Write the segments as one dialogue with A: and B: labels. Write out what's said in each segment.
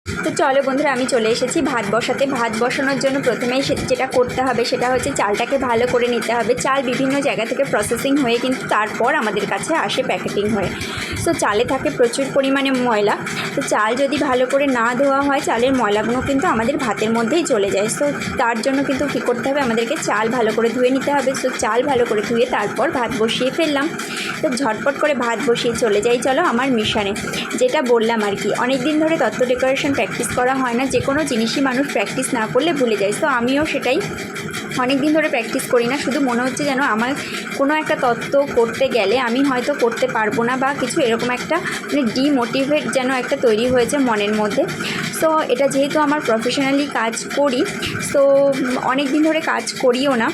A: তো চলো বন্ধুরা, আমি চলে এসেছি ভাত বসাতে। ভাত বসানোর জন্য প্রথমেই যেটা করতে হবে সেটা হচ্ছে চালটাকে ভালো করে নিতে হবে। চাল বিভিন্ন জায়গা থেকে প্রসেসিং হয়ে কিন্তু তারপর আমাদের কাছে আসে প্যাকেটিং হয়ে। তো চালে থাকে প্রচুর পরিমাণে ময়লা। তো চাল যদি ভালো করে না ধোয়া হয়, চালের ময়লাগুলো কিন্তু আমাদের ভাতের মধ্যেই চলে যায়। তো তার জন্য কিন্তু কী করতে হবে, আমাদেরকে চাল ভালো করে ধুয়ে নিতে হবে। তো চাল ভালো করে ধুয়ে তারপর ভাত বসিয়ে ফেললাম। তো ঝটপট করে ভাত বসিয়ে চলে যাই চলো আমার মিশনে। যেটা বললাম আর কি, অনেক দিন ধরে তত্ত্ব ডেকোরেশন প্র্যাকটিস করা হয় না। যে কোনো জিনিসই মানুষ প্র্যাকটিস না করলে ভুলে যায়। তো আমিও সেটাই অনেক দিন ধরে প্র্যাকটিস করি না। শুধু মনে হচ্ছে যেন আমার কোনো একটা তত্ত্ব করতে গেলে আমি হয়তো করতে পারবো না বা কিছু, এরকম একটা মানে ডিমোটিভেট যেন একটা তৈরি হয়েছে মনের মধ্যে। সো এটা যেহেতু আমার প্রফেশনালি কাজ করি, সো অনেক দিন ধরে কাজ করিও না,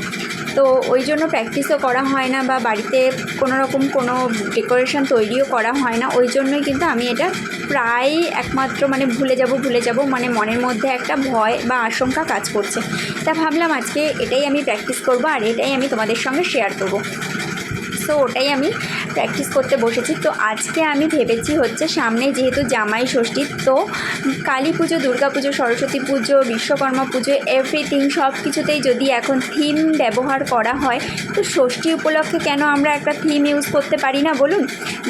A: তো ওই জন্য প্র্যাকটিসও করা হয় না বা বাড়িতে কোনো রকম কোনো ডেকোরেশন তৈরিও করা হয় না। ওই জন্যই কিন্তু আমি এটা প্রায় একমাত্র মানে ভুলে যাব মানে মনের মধ্যে একটা ভয় বা আশঙ্কা কাজ করছে। তা ভাবলাম আজকে এটাই আমি প্র্যাকটিস করব আর এটাই আমি তোমাদের সঙ্গে শেয়ার করব। সো ওটাই আমি প্র্যাকটিস করতে বসেছি। তো আজকে আমি ভেবেছি হচ্ছে সামনে যেহেতু জামাই ষষ্ঠী, তো কালী পুজো, দুর্গা পুজো, সরস্বতী পুজো, বিশ্বকর্মা পুজো, এভরিথিং সব কিছুতেই যদি এখন থিম ব্যবহার করা হয়, তো ষষ্ঠী উপলক্ষে কেন আমরা একটা থিম ইউজ করতে পারি না বলুন?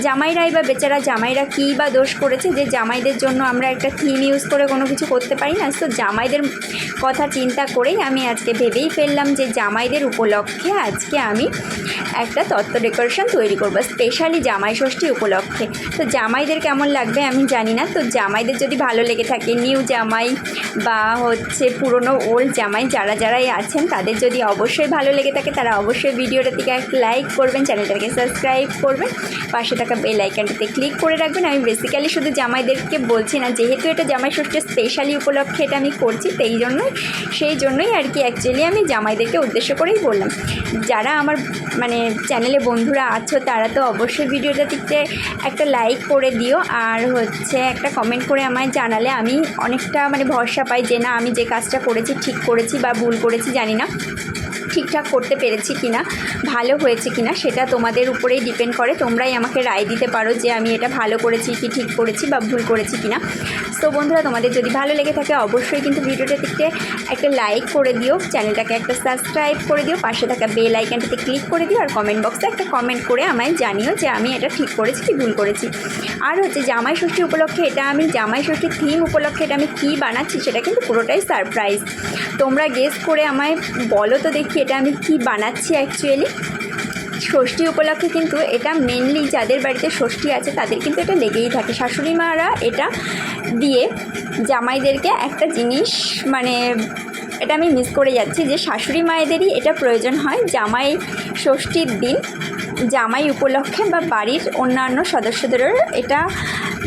A: জামাইরাই বা বেচারা জামাইরা কী বা দোষ করেছে যে জামাইদের জন্য আমরা একটা থিম ইউজ করে কোনো কিছু করতে পারি না? তো জামাইদের কথা চিন্তা করেই আমি আজকে ভেবেই ফেললাম যে জামাইদের উপলক্ষে আজকে আমি একটা তত্ত্ব ডেকোরেশন তৈরি করবো স্পেশালি জামাই ষষ্ঠী উপলক্ষে। তো জামাইদের কেমন লাগবে আমি জানি না। তো জামাইদের যদি ভালো লেগে থাকে, নিউ জামাই বা হচ্ছে পুরনো ওল্ড জামাই যারাই আছেন, তাদের যদি অবশ্যই ভালো লেগে থাকে, তারা অবশ্যই ভিডিওটা থেকে একটা লাইক করবেন, চ্যানেলটাকে সাবস্ক্রাইব করবেন, পাশে থাকা বেল আইকনটাতে ক্লিক করে রাখবেন। আমি বেসিক্যালি শুধু জামাইদেরকে বলছি না, যেহেতু এটা জামাই ষষ্ঠীর স্পেশালি উপলক্ষে এটা আমি করছি, সেই জন্যই আর কি অ্যাকচুয়ালি আমি জামাইদেরকে উদ্দেশ্য করেই বললাম। যারা আমার মানে চ্যানেলে বন্ধুরা আছো তারা তো অবশ্যই ভিডিওটা থেকে একটা লাইক করে দিও, আর হচ্ছে একটা কমেন্ট করে আমায় জানালে আমি অনেকটা মানে ভরসা পাই যে না, আমি যে কাজটা করেছি ঠিক করেছি বা ভুল করেছি জানি না, ঠিকঠাক করতে পেরেছি কিনা, ভালো হয়েছে কিনা, সেটা তোমাদের উপরেই ডিপেন্ড করে। তোমরাই আমাকে রায় দিতে পারো যে আমি এটা ভালো করেছি কি ঠিক করেছি বা ভুল করেছি কিনা। তো বন্ধুরা, তোমাদের যদি ভালো লেগে থাকে অবশ্যই কিন্তু ভিডিওটা থেকে একটা লাইক করে দিও, চ্যানেলটাকে একটা সাবস্ক্রাইব করে দিও, পাশে থাকা বেল আইকনটাতে ক্লিক করে দিও, আর কমেন্ট বক্সে একটা কমেন্ট করে আমায় জানিও যে আমি এটা ঠিক করেছি কি ভুল করেছি। আর হচ্ছে জামাই ষষ্ঠী উপলক্ষে এটা আমি জামাই ষষ্ঠীর থিম উপলক্ষে এটা আমি কী বানাচ্ছি সেটা কিন্তু পুরোটাই সারপ্রাইজ। তোমরা গেস করে আমায় বলো তো দেখি এটা আমি কি বানাচ্ছি। অ্যাকচুয়ালি ষষ্ঠী উপলক্ষে কিন্তু এটা মেনলি যাদের বাড়িতে ষষ্ঠী আছে তাদের কিন্তু এটা লেগেই থাকে। শাশুড়ি মারা এটা দিয়ে জামাইদেরকে একটা জিনিস মানে এটা আমি মিস করে যাচ্ছি যে শাশুড়ি মায়েদেরই এটা প্রয়োজন হয় জামাই ষষ্ঠীর দিন, জামাই উপলক্ষে বা বাড়ির অন্যান্য সদস্যদেরও এটা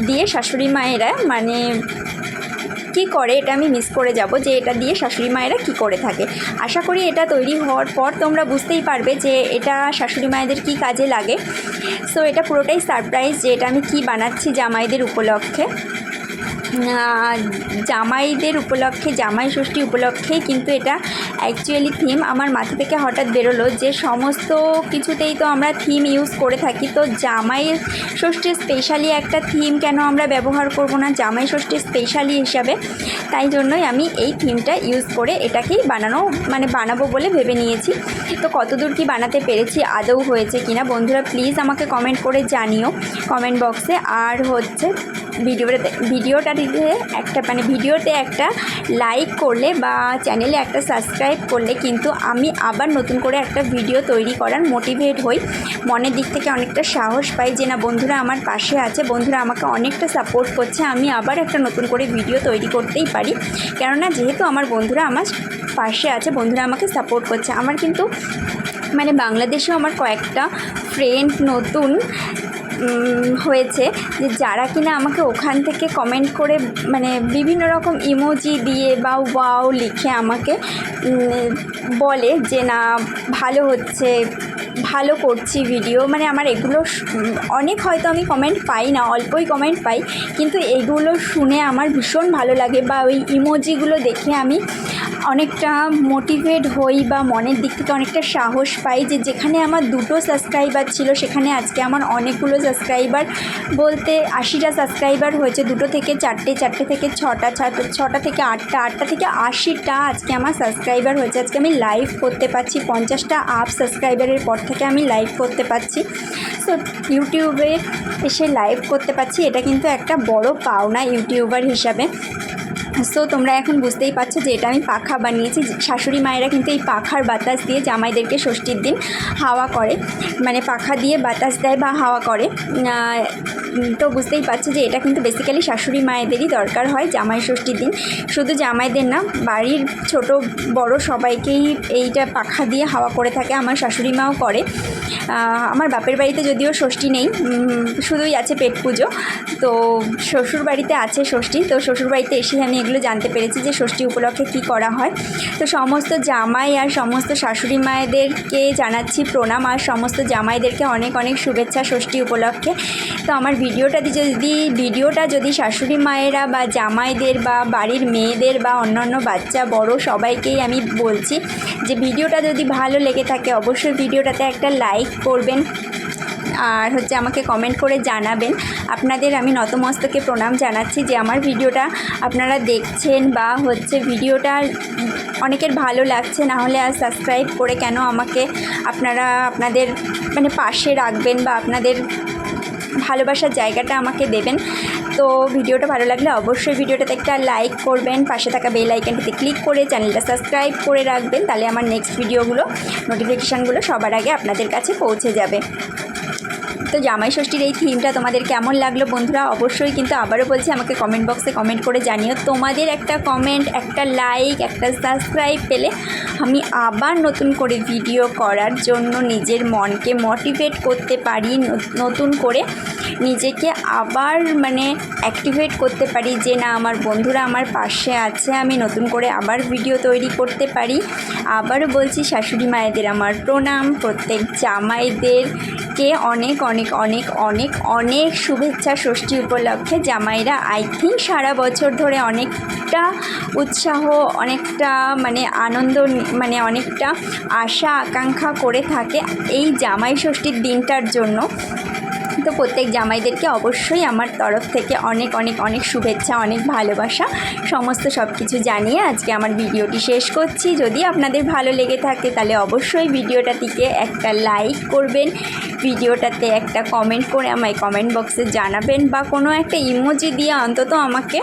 A: দিয়ে শাশুড়ি মায়েরা মানে কী করে, এটা আমি মিস করে যাব যে এটা দিয়ে শাশুড়ি মায়েরা কী করে থাকে। আশা করি এটা তৈরি হওয়ার পর তোমরা বুঝতেই পারবে যে এটা শাশুড়ি মায়েদের কী কাজে লাগে। সো এটা পুরোটাই সারপ্রাইজ যে এটা আমি কী বানাচ্ছি জামাইদের উপলক্ষে। জামাইদের উপলক্ষে, জামাই ষষ্ঠী উপলক্ষেই কিন্তু এটা অ্যাকচুয়ালি থিম আমার মাথা থেকে হঠাৎ বেরোলো যে সমস্ত কিছুতেই তো আমরা থিম ইউজ করে থাকি, তো জামাই ষষ্ঠীর স্পেশালি একটা থিম কেন আমরা ব্যবহার করব না জামাই ষষ্ঠীর স্পেশালি হিসাবে। তাই জন্যই আমি এই থিমটা ইউজ করে এটাকেই বানাবো বলে ভেবে নিয়েছি। তো কতদূর কি বানাতে পেরেছি, আদৌ হয়েছে কিনা, বন্ধুরা প্লিজ আমাকে কমেন্ট করে জানিও কমেন্ট বক্সে। আর হচ্ছে ভিডিওতে একটা লাইক করলে বা চ্যানেলে একটা সাবস্ক্রাইব করলে কিন্তু আমি আবার নতুন করে একটা ভিডিও তৈরি করার মোটিভেট হই, মনের দিক থেকে অনেকটা সাহস পাই যে না, বন্ধুরা আমার পাশে আছে, বন্ধুরা আমাকে অনেকটা সাপোর্ট করছে, আমি আবার একটা নতুন করে ভিডিও তৈরি করতেই পারি। কেননা যেহেতু আমার বন্ধুরা আমার পাশে আছে, বন্ধুরা আমাকে সাপোর্ট করছে। আমার কিন্তু মানে বাংলাদেশেও আমার কয়েকটা ফ্রেন্ড নতুন হয়েছে যে যারা কিনা আমাকে ওখান থেকে কমেন্ট করে মানে বিভিন্ন রকম ইমোজি দিয়ে বা ওয়াও লিখে আমাকে বলে যে না ভালো হচ্ছে, ভালো করছি ভিডিও। মানে আমার এগুলো অনেক হয়তো আমি কমেন্ট পাই না, অল্পই কমেন্ট পাই, কিন্তু এগুলো শুনে আমার ভীষণ ভালো লাগে বা ওই ইমোজিগুলো দেখে আমি অনেকটা মোটিভেট হই বা মনের দিক থেকে অনেকটা সাহস পাই যে যেখানে আমার 2টো সাবস্ক্রাইবার ছিল সেখানে আজকে আমার অনেকগুলো সাবস্ক্রাইবার বলতে 80টা সাবস্ক্রাইবার হয়েছে, 2 থেকে 4টে, 4টে থেকে 6টা, 6টা থেকে 8টা, 8টা থেকে 80টা আজকে আমার সাবস্ক্রাইবার হয়েছে। আজকে আমি লাইভ করতে পারছি, 50টা আপ সাবস্ক্রাইবারের পর থেকে আমি লাইভ করতে পারছি। সো ইউটিউবে এসে লাইভ করতে পারছি, এটা কিন্তু একটা বড় পাওনা ইউটিউবার হিসাবে। সো তোমরা এখন বুঝতেই পারছো যে এটা আমি পাখা বানিয়েছি। শাশুড়ি মায়েরা কিন্তু এই পাখার বাতাস দিয়ে জামাইদেরকে ষষ্ঠীর দিন হাওয়া করে, মানে পাখা দিয়ে বাতাস দেয় বা হাওয়া করে। তো বুঝতেই পারছো যে এটা কিন্তু বেসিক্যালি শাশুড়ি মায়েদেরই দরকার হয় জামাই ষষ্ঠীর দিন। শুধু জামাইদের না, বাড়ির ছোট বড় সবাইকেই এইটা পাখা দিয়ে হাওয়া করে থাকে। আমার শাশুড়ি মাও করে। আমার বাপের বাড়িতে যদিও ষষ্ঠী নেই, শুধুই আছে পেট পুজো। তো শ্বশুর বাড়িতে আছে ষষ্ঠী। তো শ্বশুর বাড়িতে এসেই আমি এগুলো জানতে পেরেছি যে ষষ্ঠী উপলক্ষে কী করা হয়। তো সমস্ত জামাই আর সমস্ত শাশুড়ি মায়েদেরকে জানাচ্ছি প্রণাম, আর সমস্ত জামাইদেরকে অনেক অনেক শুভেচ্ছা ষষ্ঠী উপলক্ষে। তো আমার ভিডিওটা যদি শাশুড়ি মায়েরা বা জামাইদের বা বাড়ির মেয়েদের বা অন্যান্য বাচ্চা বড় সবাইকেই আমি বলছি যে ভিডিওটা যদি ভালো লেগে থাকে অবশ্যই ভিডিওটাতে একটা লাইক করবেন, আর আমাকে কমেন্ট করে জানাবেন। আপনাদের আমি নতমস্তকে প্রণাম জানাচ্ছি যে আমার ভিডিওটা আপনারা দেখছেন বা ভিডিওটা অনেকের ভালো লাগছে, না হলে আর সাবস্ক্রাইব করে কেন আমাকে আপনারা আপনাদের মানে পাশে রাখবেন বা আপনাদের ভালোবাসার জায়গাটা আমাকে দেবেন। তো ভিডিওটা ভালো লাগলে অবশ্যই ভিডিওটাতে একটা লাইক করবেন, পাশে থাকা বেল আইকনটিতে ক্লিক করে চ্যানেলটা সাবস্ক্রাইব করে রাখবেন, তাহলে আমার নেক্সট ভিডিওগুলো নোটিফিকেশানগুলো সবার আগে আপনাদের কাছে পৌঁছে যাবে। তো জামাই ষষ্ঠীর এই থিমটা তোমাদের কেমন লাগলো বন্ধুরা অবশ্যই কিন্তু আবারও বলছি আমাকে কমেন্ট বক্সে কমেন্ট করে জানিও। তোমাদের একটা কমেন্ট, একটা লাইক, একটা সাবস্ক্রাইব পেলে আমি আবার নতুন করে ভিডিও করার জন্য নিজের মনকে মোটিভেট করতে পারি, নতুন করে নিজেকে আবার মানে অ্যাক্টিভেট করতে পারি যে না আমার বন্ধুরা আমার পাশে আছে, আমি নতুন করে আবার ভিডিও তৈরি করতে পারি। আবারও বলছি শাশুড়ি মায়েদের আমার প্রণাম, প্রত্যেক জামাইদেরকে অনেক অনেক অনেক অনেক অনেক শুভেচ্ছা ষষ্ঠী উপলক্ষে। জামাইরা আই থিঙ্ক সারা বছর ধরে অনেকটা উৎসাহ, অনেকটা মানে আনন্দ, মানে অনেকটা আশা আকাঙ্ক্ষা করে থাকে এই জামাই ষষ্ঠীর দিনটার জন্য। তো প্রত্যেক জামাইদেরকে অবশ্যই আমার তরফ থেকে অনেক অনেক অনেক শুভেচ্ছা, অনেক ভালোবাসা, সমস্ত সব কিছু জানিয়ে আজকে আমার ভিডিওটি শেষ করছি। যদি আপনাদের ভালো লেগে থাকে তাহলে অবশ্যই ভিডিওটাটিকে একটা লাইক করবেন, ভিডিওটাতে একটা কমেন্ট করে আমায় কমেন্ট বক্সে জানাবেন বা কোনো একটা ইমোজি দিয়ে অন্তত আমাকে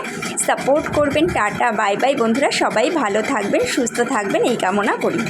A: সাপোর্ট করবেন। টাটা বাই বাই বন্ধুরা, সবাই ভালো থাকবেন, সুস্থ থাকবেন এই কামনা করি।